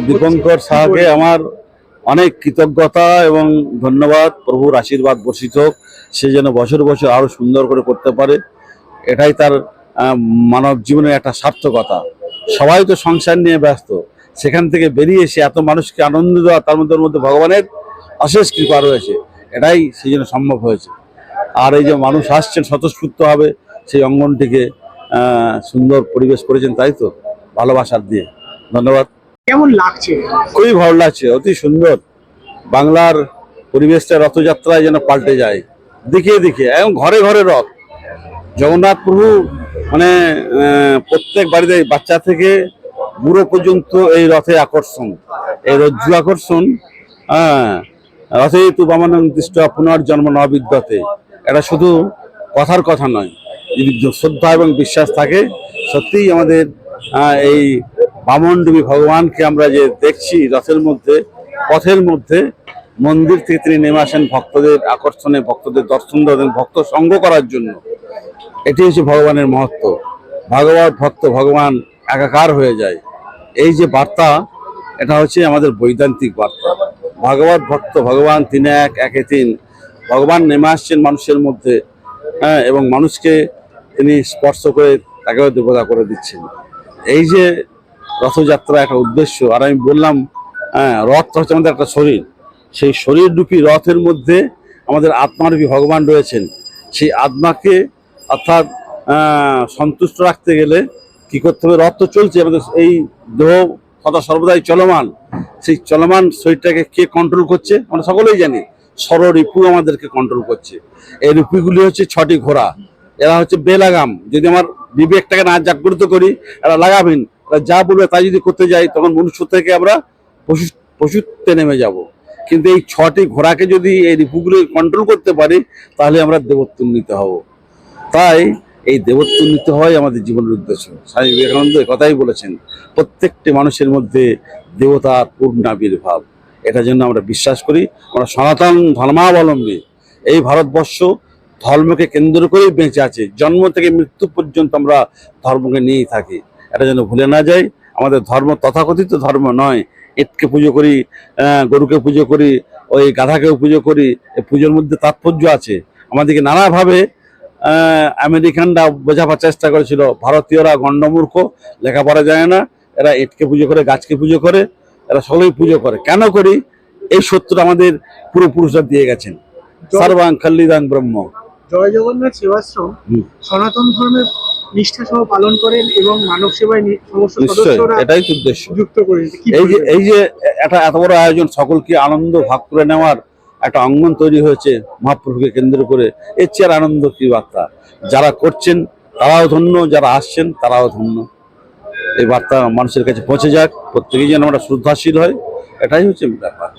দীপঙ্কর সাহাকে আমার অনেক কৃতজ্ঞতা এবং ধন্যবাদ। প্রভুর আশীর্বাদ বর্ষিত হোক, সে যেন বছর বছর আরো সুন্দর করে করতে পারে। এটাই তার মানব জীবনের একটা সার্থকতা। সবাই তো সংসার নিয়ে ব্যস্ত, সেখান থেকে বেরিয়ে এসে এত মানুষকে আনন্দ দেওয়া, তার মধ্যে ভগবানের অশেষ কৃপা রয়েছে, এটাই সেই জন্য সম্ভব হয়েছে। আর এই যে মানুষ আসছেন স্বতঃস্ফূর্ত হবে, সেই অঙ্গনটিকে সুন্দর পরিবেশ করেছেন, তাই তো ভালোবাসার দিয়ে। ধন্যবাদ। কেমন লাগছে? খুবই ভালো লাগছে, অতি সুন্দর। বাংলার পরিবেশটা রথযাত্রায় যেন পাল্টে যায়, দেখিয়ে দেখিয়ে। এবং ঘরে ঘরে রথ, জগন্নাথ প্রভু মানে প্রত্যেক বাড়িতে বাচ্চা থেকে বুড়ো পর্যন্ত এই রথে আকর্ষণ, এই রজ্জু আকর্ষণ। রথে তু বামানং দৃষ্ট পুনর্জন্ম ন বিদ্যতে। এটা শুধু কথার কথা নয়, যদি শ্রদ্ধা এবং বিশ্বাস থাকে, সত্যিই আমাদের এই বামনডুবি ভগবানকে আমরা যে দেখছি রথের মধ্যে, পথের মধ্যে, মন্দির থেকে তিনি নেমে আসেন ভক্তদের আকর্ষণে, ভক্তদের দর্শন দেন, ভক্ত সঙ্গ করার জন্য। এটি হচ্ছে ভগবানের মহত্ব। ভাগবত ভক্ত ভগবান একাকার হয়ে যায়, এই যে বার্তা, এটা হচ্ছে আমাদের বৈদান্তিক বার্তা। ভাগবত ভক্ত ভগবান তিন এক, একে তিন। ভগবান নেমে আসছেন মানুষের মধ্যে, এবং মানুষকে তিনি স্পর্শ করে তাকেও দেবতা করে দিচ্ছেন। এই যে রথযাত্রা একটা উদ্দেশ্য। আর আমি বললাম, রথ হচ্ছে আমাদের একটা শরীর, সেই শরীর রূপী রথের মধ্যে আমাদের আত্মারূপী ভগবান রয়েছেন। সেই আত্মাকে অর্থাৎ সন্তুষ্ট রাখতে গেলে কি করতে হবে? রথ তো চলছে, আমাদের এই দেহ সদা সর্বদাই চলমান। সেই চলমান শরীরটাকে কে কন্ট্রোল করছে আমরা সকলেই জানি, ষড়রিপু আমাদেরকে কন্ট্রোল করছে। এই রিপুগুলি হচ্ছে 6টি ঘোড়া। এরা হচ্ছে বেলাগাম। যদি আমার বিবেকটাকে না জাগ্রত করি, এরা লাগাবেন, যা বলবে তাই যদি করতে যাই, তখন মনুষ্য থেকে আমরা পশুত্বে নেমে যাব। কিন্তু এই 6টি ঘোড়াকে যদি এই রিপুগুলি কন্ট্রোল করতে পারি, তাহলে আমরা দেবোত্তোন্নীত হব। তাই এই দেবোত্তোন্নীত হয় আমাদের জীবনের উদ্দেশ্য। স্বামী বিবেকানন্দ কথাই বলেছেন, প্রত্যেকটি মানুষের মধ্যে দেবতার পূর্ণাবির্ভাব। এটা জন্য আমরা বিশ্বাস করি, আমরা সনাতন ধর্মাবলম্বী। এই ভারতবর্ষ ধর্মকে কেন্দ্র করেই বেঁচে আছে, জন্ম থেকে মৃত্যু পর্যন্ত আমরা ধর্মকে নিয়েই থাকি। এটা যেন ভুলে না যাই। আমাদের ধর্ম তথাকথিত ধর্ম নয়। ইটকে পুজো করি, গরুকে পুজো করি, ওই গাধাকেও পুজো করি। এই পুজোর মধ্যে তাৎপর্য আছে। আমাদেরকে নানাভাবে আমেরিকানরা বোঝাবার চেষ্টা করেছিল, ভারতীয়রা গণ্ডমূর্খ, লেখাপড়া জানে না, এরা ইটকে পুজো করে, গাছকে পুজো করে, এরা সকলেই পুজো করে। কেন করি? এই সত্যটা আমাদের পূর্বপুরুষরা দিয়ে গেছেন। সর্বাং খাল্লিদাং ব্রহ্ম। জয় জগন্নাথ সেবাশ্রম সনাতন ধর্মের নিষ্ঠা সহ পালন করেন এবং মানব সেবায় সমস্ত সদস্যরা এটাই উদ্দেশ্য যুক্ত করেন। এই যে একটা এত বড় আয়োজন, সকলকে আনন্দ ভাগ করে নেওয়ার একটা অঙ্গন তৈরি হয়েছে মহাপ্রভুকে কেন্দ্র করে। এর চেয়ে আর আনন্দ কি বার্তা? যারা করছেন তারাও ধন্য, যারা আসছেন তারাও ধন্য। এই বার্তা মানুষের কাছে পৌঁছে যাক, প্রত্যেকেই যেন আমরা শ্রদ্ধাশীল হয়, এটাই হচ্ছে ব্যাপার।